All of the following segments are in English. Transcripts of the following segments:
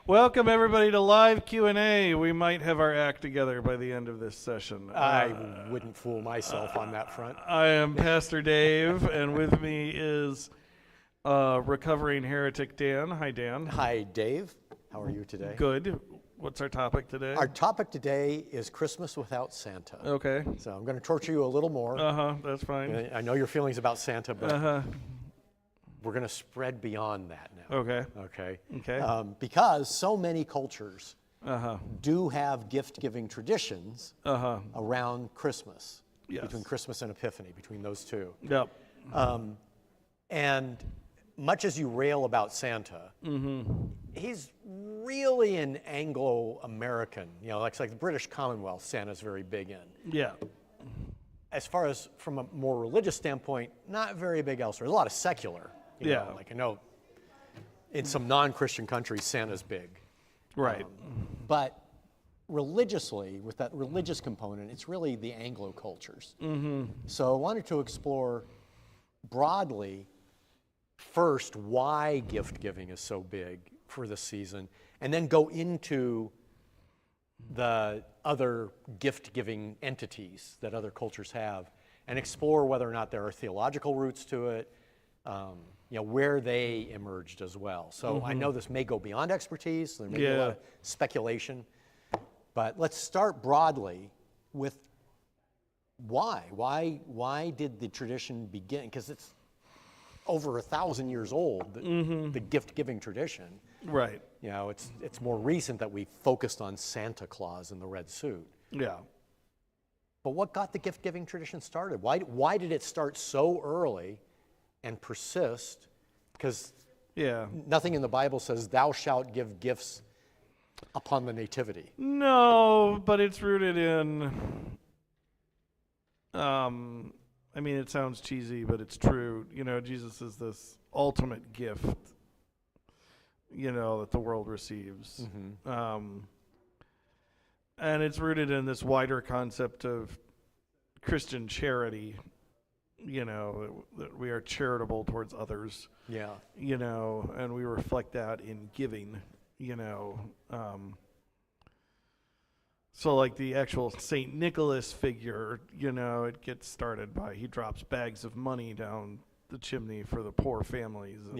Welcome everybody to live Q&A. We might have our act together by the end of this session. I wouldn't fool myself on that front. I am Pastor Dave, and with me is Recovering Heretic Dan. Hi, Dan. Hi, Dave. How are you today? Good. What's our topic today? Our topic today is Christmas without Santa. Okay. So I'm going to torture you a little more. That's fine. I know your feelings about Santa, but we're going to spread beyond that now. Okay. Because so many cultures do have gift-giving traditions around Christmas, between Christmas and Epiphany, between those two. Yep. And much as you rail about Santa, he's really an Anglo-American, like the British Commonwealth, Santa's very big in. Yeah. As far as from a more religious standpoint, not very big elsewhere. There's a lot of secular. I know in some non-Christian countries, Santa's big. Right. But religiously, with that religious component, it's really the Anglo cultures. So I wanted to explore broadly, first, why gift giving is so big for this season, and then go into the other gift giving entities that other cultures have, and explore whether or not there are theological roots to it, where they emerged as well. So I know this may go beyond expertise, so there may be a lot of speculation, but let's start broadly with why. Why did the tradition begin? Because it's over 1,000 years old, the gift-giving tradition. Right. It's more recent that we focused on Santa Claus in the red suit. Yeah. But what got the gift-giving tradition started? Why did it start so early and persist? Because nothing in the Bible says, thou shalt give gifts upon the nativity. No, but it's rooted in, it sounds cheesy, but it's true. Jesus is this ultimate gift, that the world receives. And it's rooted in this wider concept of Christian charity, that we are charitable towards others. Yeah. And we reflect that in giving, So like the actual St. Nicholas figure, it gets started by, he drops bags of money down the chimney for the poor families. And,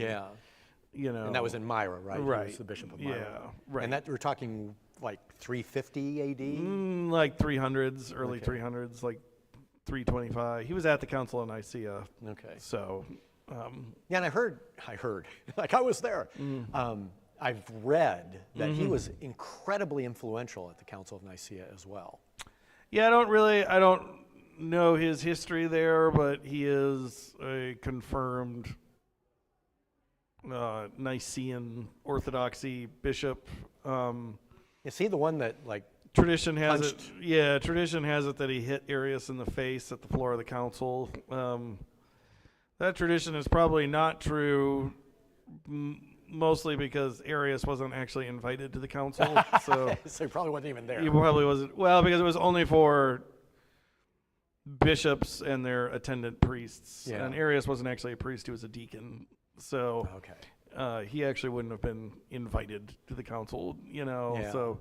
and that was in Myra, right? Right. He was the bishop of Myra. Yeah, right. And that we're talking like 350 AD? Like 300s, early 300s, like 325. He was at the Council of Nicaea. Okay. So, and I heard, like I was there. I've read that he was incredibly influential at the Council of Nicaea as well. Yeah, I don't know his history there, but he is a confirmed Nicene Orthodoxy bishop. Is he the one that tradition has it? Yeah, tradition has it that he hit Arius in the face at the floor of the council. That tradition is probably not true. Mostly because Arius wasn't actually invited to the council, so he probably wasn't even there. He probably wasn't. Well, because it was only for bishops and their attendant priests, and Arius wasn't actually a priest; he was a deacon. So he actually wouldn't have been invited to the council, So,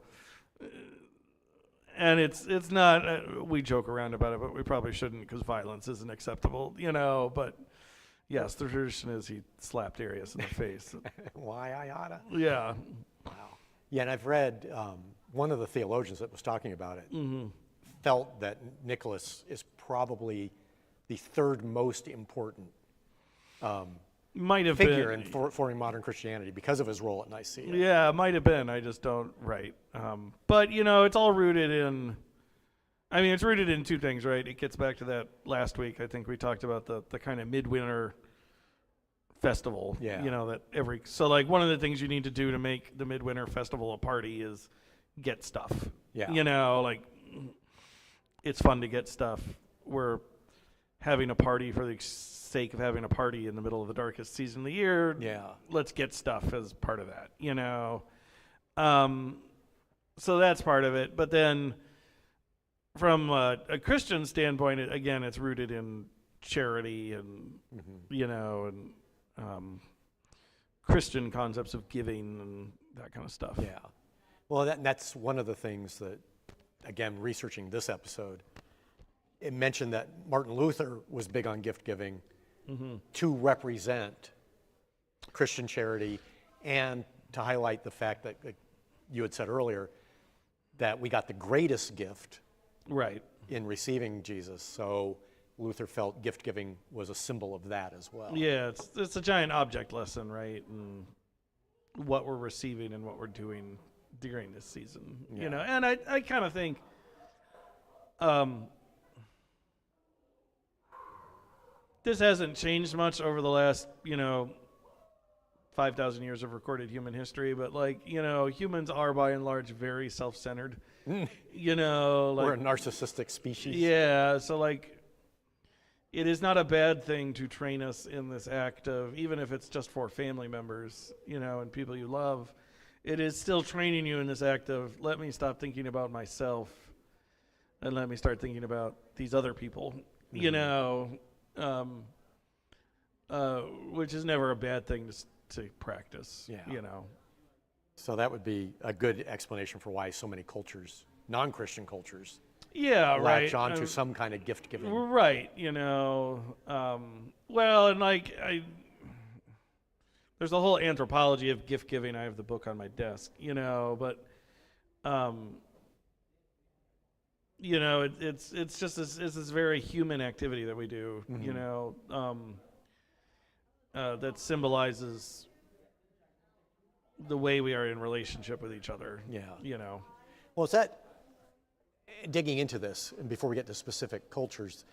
and it's not. We joke around about it, but we probably shouldn't because violence isn't acceptable, But. Yes, the tradition is he slapped Arius in the face. Why I oughta? Yeah. Wow. Yeah, and I've read one of the theologians that was talking about it felt that Nicholas is probably the third most important figure in forming modern Christianity because of his role at Nicaea. Yeah, it might have been. I just don't, But, it's all rooted in... it's rooted in two things, right? It gets back to that last week. I think we talked about the kind of midwinter festival. Yeah. So one of the things you need to do to make the midwinter festival a party is get stuff. Yeah. It's fun to get stuff. We're having a party for the sake of having a party in the middle of the darkest season of the year. Yeah. Let's get stuff as part of that, So that's part of it. But then from a Christian standpoint, again, it's rooted in charity and, and Christian concepts of giving and that kind of stuff. Yeah. Well, that's one of the things that, again, researching this episode, it mentioned that Martin Luther was big on gift giving to represent Christian charity and to highlight the fact that, like you had said earlier, that we got the greatest gift Right. in receiving Jesus. So Luther felt gift giving was a symbol of that as well. Yeah, it's a giant object lesson, right? And what we're receiving and what we're doing during this season, you know. And I kind of think this hasn't changed much over the last, 5,000 years of recorded human history, but humans are by and large very self-centered. We're a narcissistic species. Yeah, so it is not a bad thing to train us in this act of, even if it's just for family members, and people you love, it is still training you in this act of, let me stop thinking about myself and let me start thinking about these other people, which is never a bad thing to practice, So that would be a good explanation for why so many cultures, non-Christian cultures, latch on to some kind of gift giving. Right, there's a whole anthropology of gift giving. I have the book on my desk, but it's just this very human activity that we do, that symbolizes the way we are in relationship with each other. Well, is that, digging into this, and before we get to specific cultures,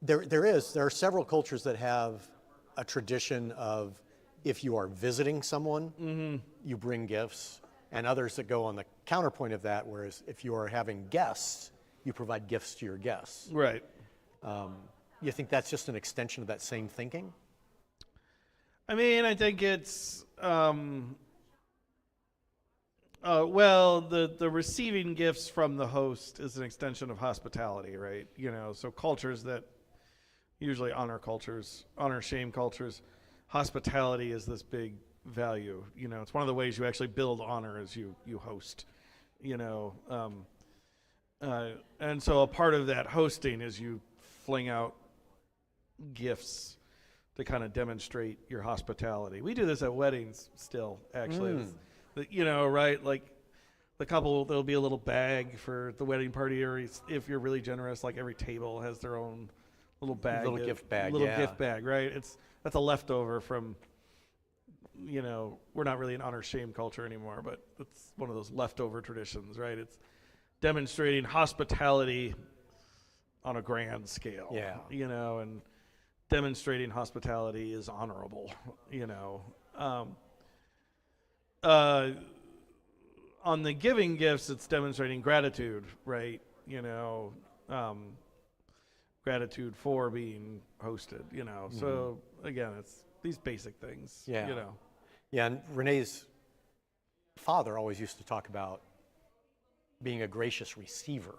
there are several cultures that have a tradition of, if you are visiting someone, you bring gifts, and others that go on the counterpoint of that, whereas if you are having guests, you provide gifts to your guests. Right. You think that's just an extension of that same thinking? I mean, I think it's the receiving gifts from the host is an extension of hospitality, right? So cultures that usually honor shame cultures, hospitality is this big value. It's one of the ways you actually build honor as you host. And so a part of that hosting is you fling out gifts to kind of demonstrate your hospitality. We do this at weddings still, actually. Right? Like the couple, there'll be a little bag for the wedding party, or if you're really generous, like every table has their own little bag. Gift bag, gift bag, right? That's a leftover from, we're not really an honor shame culture anymore, but it's one of those leftover traditions, right? It's demonstrating hospitality on a grand scale. And demonstrating hospitality is honorable, on the giving gifts, it's demonstrating gratitude, right? Gratitude for being hosted, So again, it's these basic things, Yeah, and Renee's father always used to talk about being a gracious receiver,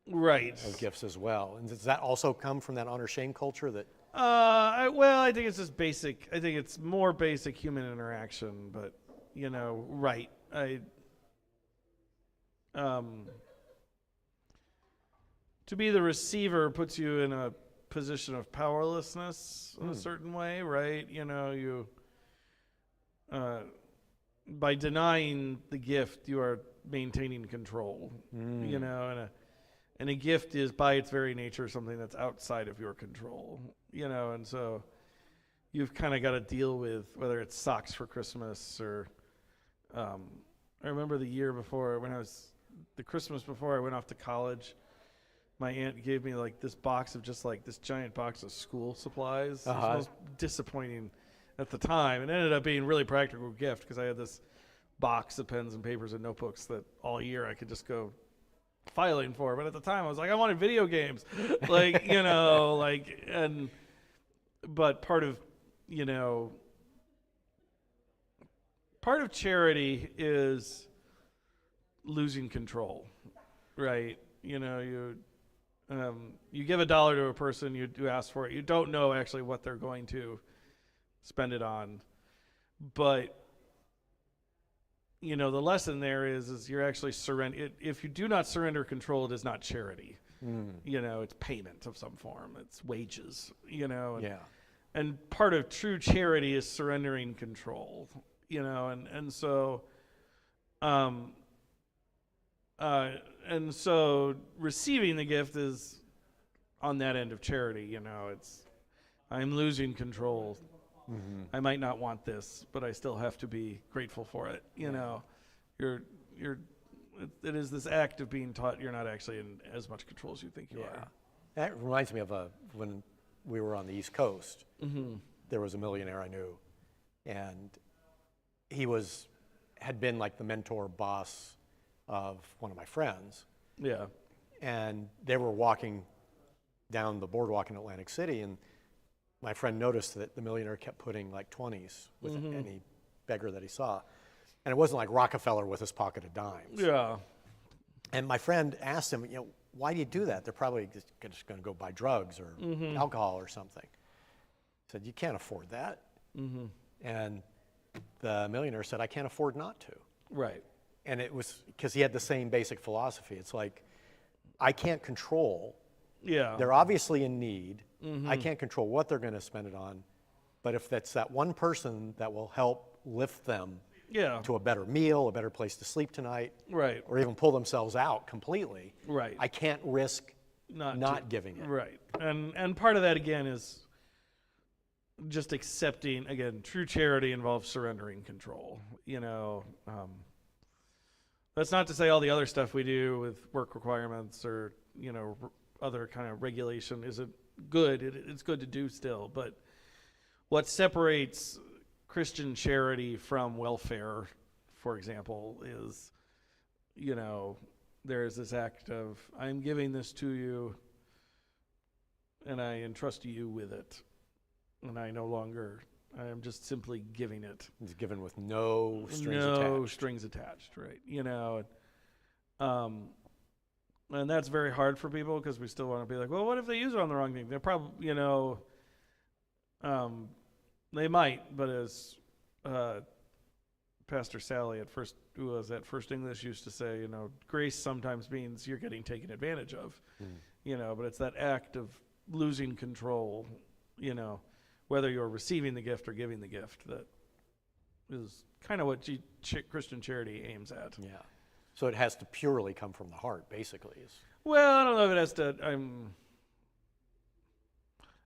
right, of gifts as well. And does that also come from that honor shame culture that? I think it's just basic. I think it's more basic human interaction, but right. To be the receiver puts you in a position of powerlessness in a certain way, right? You by denying the gift, you are maintaining control. And a gift is by its very nature something that's outside of your control. And so you've kind of got to deal with whether it's socks for Christmas or I remember the Christmas before I went off to college, my aunt gave me this box of just this giant box of school supplies. It was the most disappointing at the time. It ended up being a really practical gift because I had this box of pens and papers and notebooks that all year I could just go filing for. But at the time I was like, I wanted video games. But part of charity is losing control, right? You give $1 to a person, you ask for it. You don't know actually what they're going to spend it on, but the lesson there is you're actually surrender. If you do not surrender control, it is not charity. It's payment of some form. It's wages. And part of true charity is surrendering control. And so receiving the gift is on that end of charity. It's I'm losing control. I might not want this, but I still have to be grateful for it. It is this act of being taught you're not actually in as much control as you think you are. That reminds me of when we were on the East Coast. There was a millionaire I knew, and he had been like the mentor boss of one of my friends. Yeah. And they were walking down the boardwalk in Atlantic City, and my friend noticed that the millionaire kept putting like 20s with any beggar that he saw. And it wasn't like Rockefeller with his pocket of dimes. Yeah. And my friend asked him, why do you do that? They're probably just going to go buy drugs or alcohol or something. He said, you can't afford that. And the millionaire said, I can't afford not to. Right. And it was because he had the same basic philosophy. It's like, I can't control. Yeah. They're obviously in need. I can't control what they're going to spend it on. But if that's that one person that will help lift them to a better meal, a better place to sleep tonight, right, or even pull themselves out completely, right, I can't risk not giving it. Right. And part of that, again, is just accepting, again, true charity involves surrendering control. That's not to say all the other stuff we do with work requirements or, other kind of regulation isn't good. It's good to do still. But what separates Christian charity from welfare, for example, is, there's this act of, I'm giving this to you and I entrust you with it. And I am just simply giving it. It's given with no strings attached. No strings attached, right. And that's very hard for people because we still want to be like, well, what if they use it on the wrong thing? They're probably, they might, but as Pastor Sally who was at First English used to say, grace sometimes means you're getting taken advantage of, but it's that act of losing control, whether you're receiving the gift or giving the gift, that is kind of what Christian charity aims at. Yeah. So it has to purely come from the heart, basically. Well, I don't know if it has to.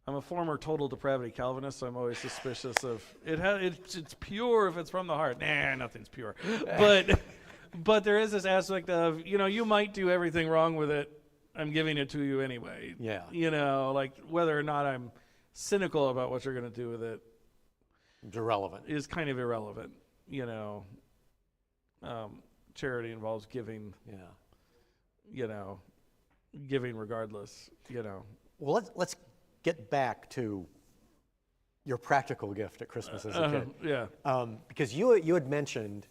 I'm a former total depravity Calvinist, so I'm always suspicious of it. It's pure if it's from the heart. Nah, nothing's pure. But there is this aspect of, you might do everything wrong with it. I'm giving it to you anyway. Yeah. Like whether or not I'm cynical about what you're going to do with it. It's irrelevant. Is kind of irrelevant. Charity involves giving. Yeah. Giving regardless. Well, let's get back to your practical gift at Christmas as a kid. Yeah. Because you had mentioned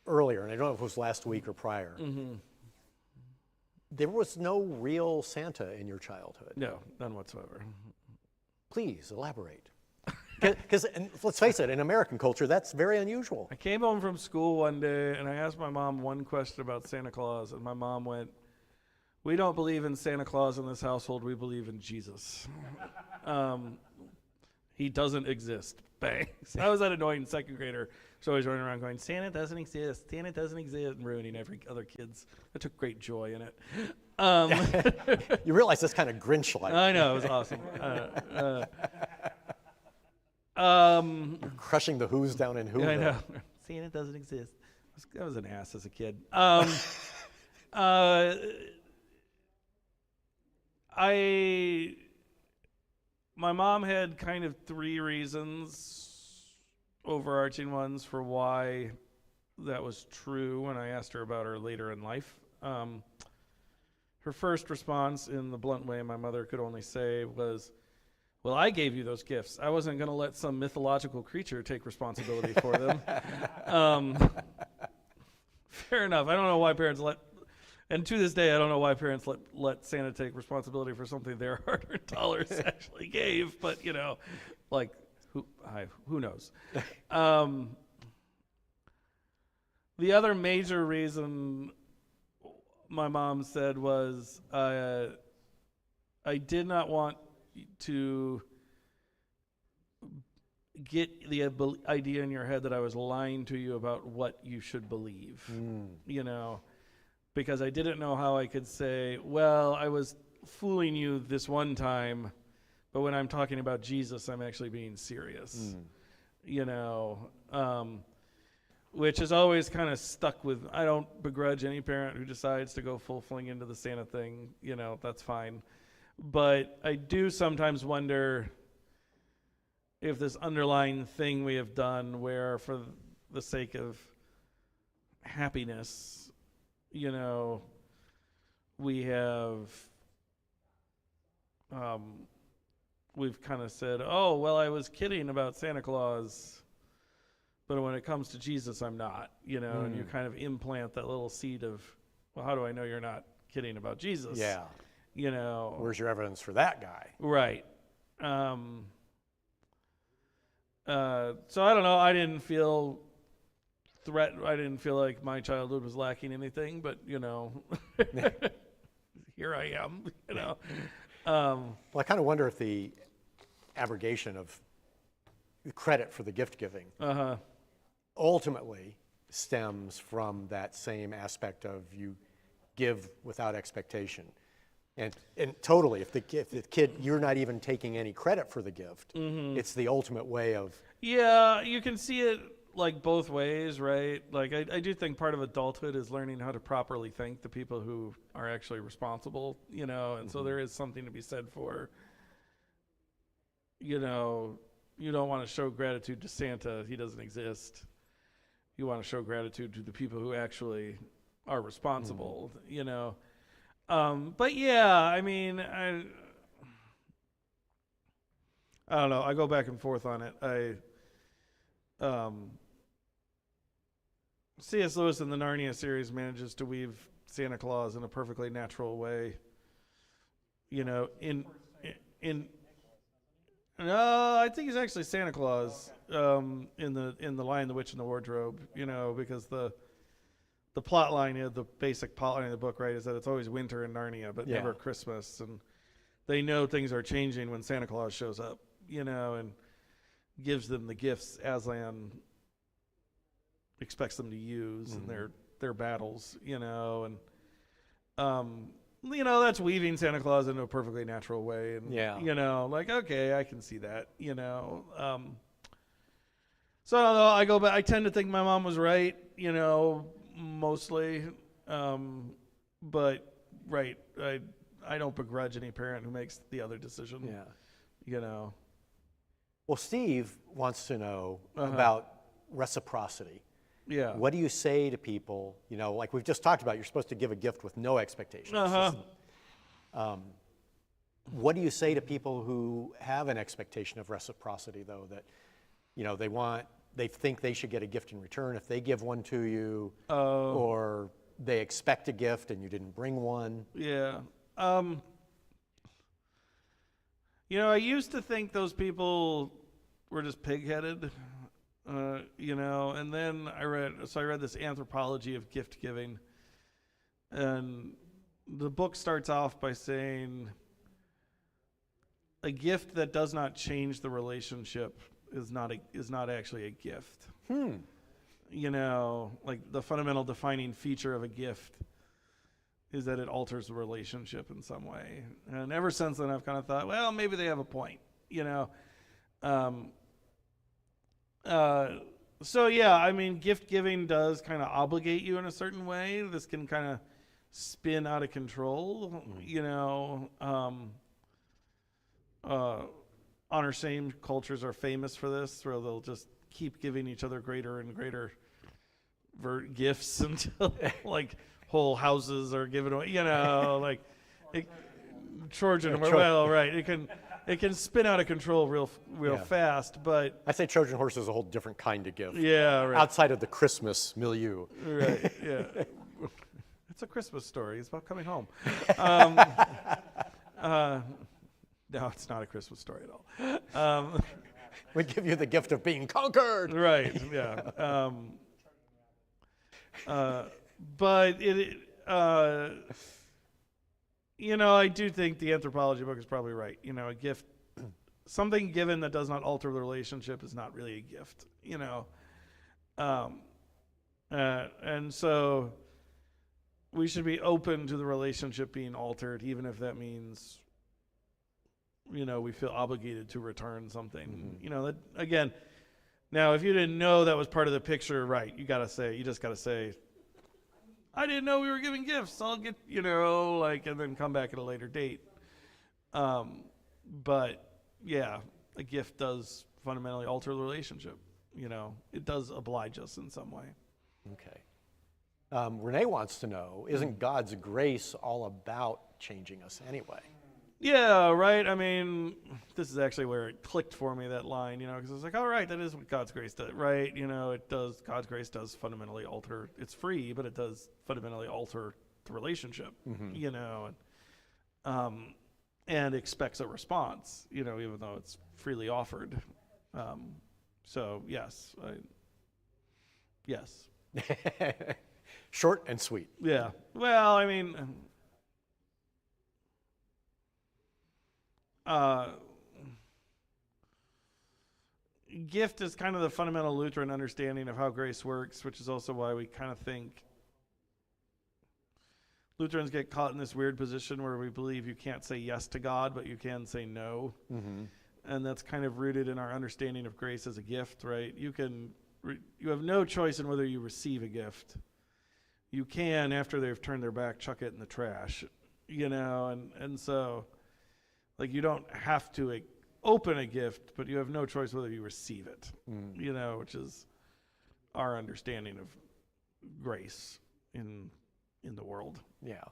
earlier, and I don't know if it was last week or prior, there was no real Santa in your childhood. No, none whatsoever. Please elaborate. Because let's face it, in American culture, that's very unusual. I came home from school one day, and I asked my mom one question about Santa Claus, and my mom went, we don't believe in Santa Claus in this household, we believe in Jesus. He doesn't exist. Bang. So I was that annoying second grader. So I was running around going, Santa doesn't exist, Santa doesn't exist, and ruining every other kid's. I took great joy in it. You realize that's kind of Grinch-like. I know, it was awesome. You're crushing the Who's down in Whoville. I know. Santa doesn't exist. I was an ass as a kid. My mom had kind of three reasons, overarching ones, for why that was true when I asked her about her later in life. Her first response, in the blunt way my mother could only say, was, well, I gave you those gifts. I wasn't going to let some mythological creature take responsibility for them. Fair enough. I don't know why parents and to this day, I don't know why parents let Santa take responsibility for something their hard-earned dollars actually gave. But, who knows? the other major reason my mom said was I did not want to get the idea in your head that I was lying to you about what you should believe, you know, because I didn't know how I could say, well, I was fooling you this one time, but when I'm talking about Jesus, I'm actually being serious, you know, which is always kind of stuck with. I don't begrudge any parent who decides to go full fling into the Santa thing, you know, that's fine. But I do sometimes wonder if this underlying thing we have done where for the sake of happiness, you know, we have, we've kind of said, oh, well, I was kidding about Santa Claus, but when it comes to Jesus, I'm not, you know, and you kind of implant that little seed of, well, how do I know you're not kidding about Jesus? Yeah. You know. Where's your evidence for that guy? Right. So I don't know. I didn't feel I didn't feel like my childhood was lacking anything, but you know, here I am. You know. Well, I kind of wonder if the abrogation of credit for the gift giving ultimately stems from that same aspect of you give without expectation. And totally, if the kid, you're not even taking any credit for the gift, it's the ultimate way of... Yeah, you can see it like both ways, right? Like I do think part of adulthood is learning how to properly thank the people who are actually responsible, you know, and so there is something to be said for, you know, you don't want to show gratitude to Santa, he doesn't exist. You want to show gratitude to the people who actually are responsible, you know. But yeah, I mean, I don't know. I go back and forth on it. C.S. Lewis in the Narnia series manages to weave Santa Claus in a perfectly natural way. You know, no, I think he's actually Santa Claus in the Lion, the Witch, and the Wardrobe. You know, because the plot line, the basic plot line of the book, right, is that it's always winter in Narnia, but never Christmas. And they know things are changing when Santa Claus shows up, you know, and gives them the gifts Aslan expects them to use in their battles, you know. And, you know, that's weaving Santa Claus into a perfectly natural way. And, you know, like, okay, I can see that, you know. So I don't know. I go back. I tend to think my mom was right, you know, mostly, but I don't begrudge any parent who makes the other decision. You know. Well, Steve wants to know about reciprocity. What do you say to people? You know, like we've just talked about, you're supposed to give a gift with no expectations. What do you say to people who have an expectation of reciprocity, though, that, you know, they think they should get a gift in return if they give one to you, or they expect a gift and you didn't bring one? You know, I used to think those people were just pig-headed, you know, and then I read this Anthropology of Gift Giving, and the book starts off by saying a gift that does not change the relationship is not actually a gift. You know, like the fundamental defining feature of a gift is that it alters the relationship in some way. And ever since then, I've kind of thought, well, maybe they have a point, you know. So yeah, I mean, gift giving does kind of obligate you in a certain way. This can kind of spin out of control, you know. Honor shame cultures are famous for this, where they'll just keep giving each other greater and greater gifts until like whole houses are given away, you know, like Trojan. Well, right, it can spin out of control real fast. But I say Trojan horse is a whole different kind of gift. Yeah, right. Outside of the Christmas milieu. Right. Yeah. It's a Christmas story. It's about coming home. No, it's not a Christmas story at all. We give you the gift of being conquered. Right. Yeah. But I do think the anthropology book is probably right. A gift, something given that does not alter the relationship is not really a gift. And so we should be open to the relationship being altered, even if that means, we feel obligated to return something. That, again, now if you didn't know that was part of the picture, right, you just got to say, I didn't know we were giving gifts. I'll get, and then come back at a later date. But yeah, a gift does fundamentally alter the relationship. It does oblige us in some way. Okay. Renee wants to know, isn't God's grace all about changing us anyway? Yeah, right. I mean, this is actually where it clicked for me, that line, because I was like, all right, that is what God's grace does, right? It does, God's grace does fundamentally alter, it's free, but it does fundamentally alter the relationship, and expects a response, even though it's freely offered. So, yes. Yes. Short and sweet. Yeah. Well, I mean, gift is kind of the fundamental Lutheran understanding of how grace works, which is also why we kind of think Lutherans get caught in this weird position where we believe you can't say yes to God, but you can say no. And that's kind of rooted in our understanding of grace as a gift, right? You have no choice in whether you receive a gift. You can, after they've turned their back, chuck it in the trash, and so, like, you don't have to open a gift, but you have no choice whether you receive it, which is our understanding of grace in the world. Yeah.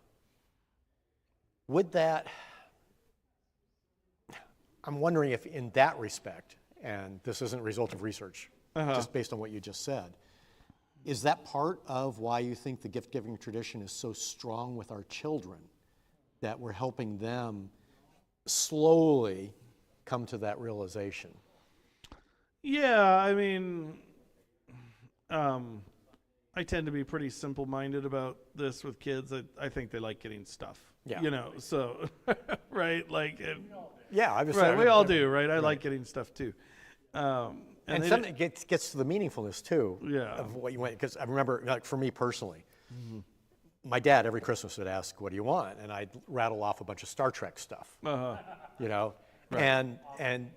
Would that, I'm wondering if in that respect, and this isn't a result of research, just based on what you just said, is that part of why you think the gift-giving tradition is so strong with our children, that we're helping them slowly come to that realization? Yeah, I mean, I tend to be pretty simple-minded about this with kids. I think they like getting stuff. Yeah. So, right? Like, yeah, I was right, saying, we all do, right? I like getting stuff too. And something gets to the meaningfulness too, yeah, of what you want. Because I remember, like, for me personally, my dad every Christmas would ask, "What do you want?" And I'd rattle off a bunch of Star Trek stuff. Right. And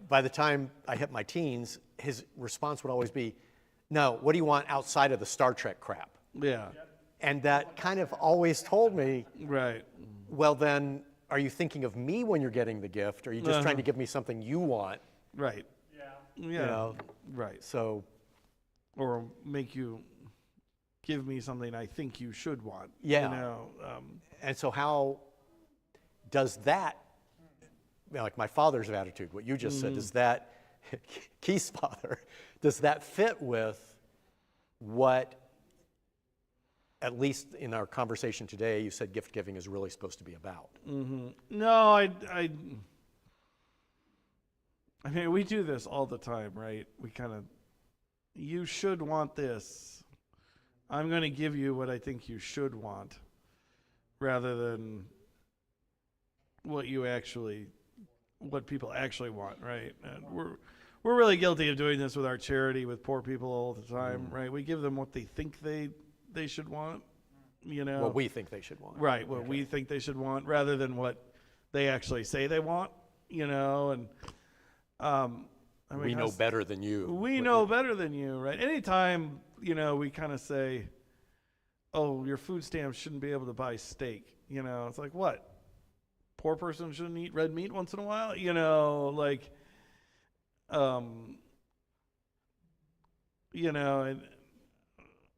by the time I hit my teens, his response would always be, "No, what do you want outside of the Star Trek crap?" Yeah. And that kind of always told me, right, well then, are you thinking of me when you're getting the gift, or are you just trying to give me something you want? Right. Yeah. Right. So, or make you give me something I think you should want. Yeah. And so how does that, like my father's attitude, what you just said, does that, Keith's father, does that fit with what, at least in our conversation today, you said gift giving is really supposed to be about? No, I mean, we do this all the time, right? We kind of, you should want this. I'm going to give you what I think you should want, rather than what people actually want, right? And we're really guilty of doing this with our charity with poor people all the time, right? We give them what they think they should want, What we think they should want. Right, what we think they should want, rather than what they actually say they want, and I mean, we know better than you. We know better than you, right? Anytime, we kind of say, oh, your food stamps shouldn't be able to buy steak, it's like, what? Poor person shouldn't eat red meat once in a while? And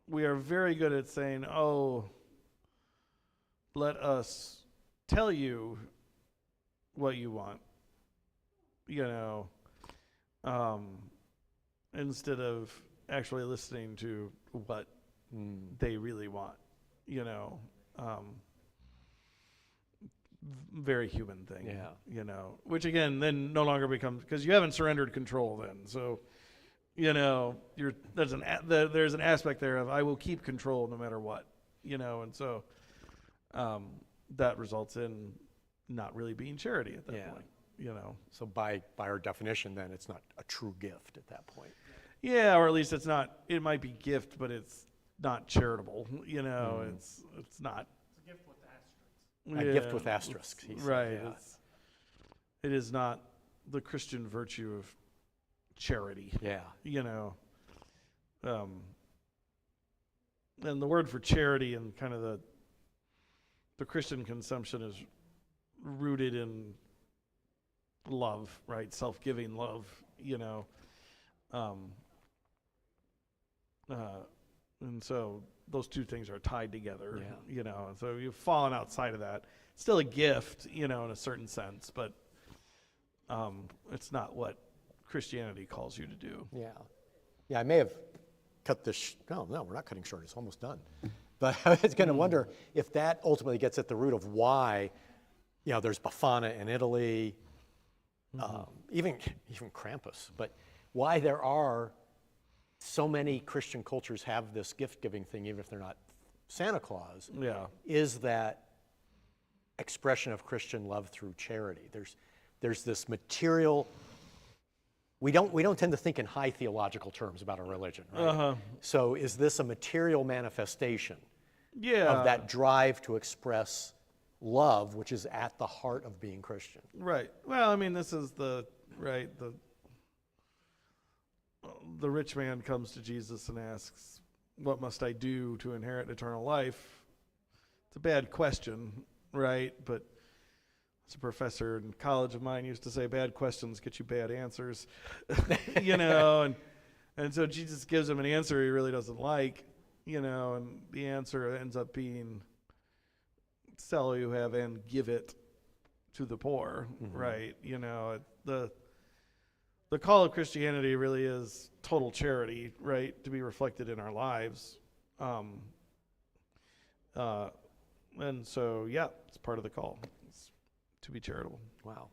we are very good at saying, oh, let us tell you what you want, instead of actually listening to what they really want, very human thing, which again then no longer becomes, because you haven't surrendered control then. So, there's an aspect there of I will keep control no matter what, and so that results in not really being charity at that point, So by our definition, then it's not a true gift at that point. Yeah, or at least it's not. It might be gift, but it's not charitable. It's not. It's a gift with asterisks. A gift with asterisks. He said, Right. yeah. It is not the Christian virtue of charity. Yeah. And the word for charity and kind of the Christian consumption is rooted in love, right? Self-giving love, and so those two things are tied together, and so you've fallen outside of that. It's still a gift, in a certain sense, but it's not what Christianity calls you to do. Yeah, I may have cut this. No, we're not cutting short. It's almost done. But I was going to wonder if that ultimately gets at the root of why, there's Befana in Italy, even Krampus, but why there are so many Christian cultures have this gift-giving thing, even if they're not Santa Claus. Yeah. Is that expression of Christian love through charity? There's this material. We don't tend to think in high theological terms about a religion, right? So is this a material manifestation of that drive to express love, which is at the heart of being Christian? Right. Well, I mean, this is the rich man comes to Jesus and asks, "What must I do to inherit eternal life?" It's a bad question, right? But as a professor in college of mine used to say, bad questions get you bad answers, and so Jesus gives him an answer he really doesn't like, and the answer ends up being, sell what you have and give it to the poor, right? The call of Christianity really is total charity, right, to be reflected in our lives. And so, it's part of the call. It's to be charitable. Wow.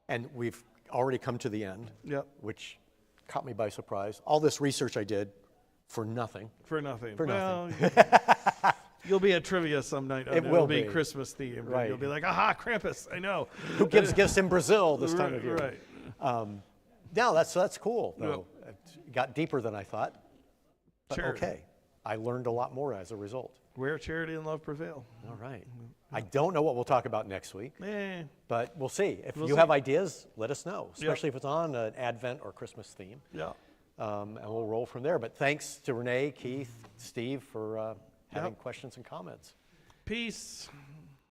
And we've already come to the end, which caught me by surprise. All this research I did for nothing. For nothing. Nothing. You'll be at trivia some night. It will be Christmas themed. Right. You'll be like, aha, Krampus, I know. Who gives gifts in Brazil this time of year? Right. No, that's cool, though. It got deeper than I thought. But Charity. okay. I learned a lot more as a result. Where charity and love prevail. All right. I don't know what we'll talk about next week, but we'll see. If you see. have ideas, let us know, especially if it's on an Advent or Christmas theme. Yeah. And we'll roll from there. But thanks to Renee, Keith, Steve for having questions and comments. Peace.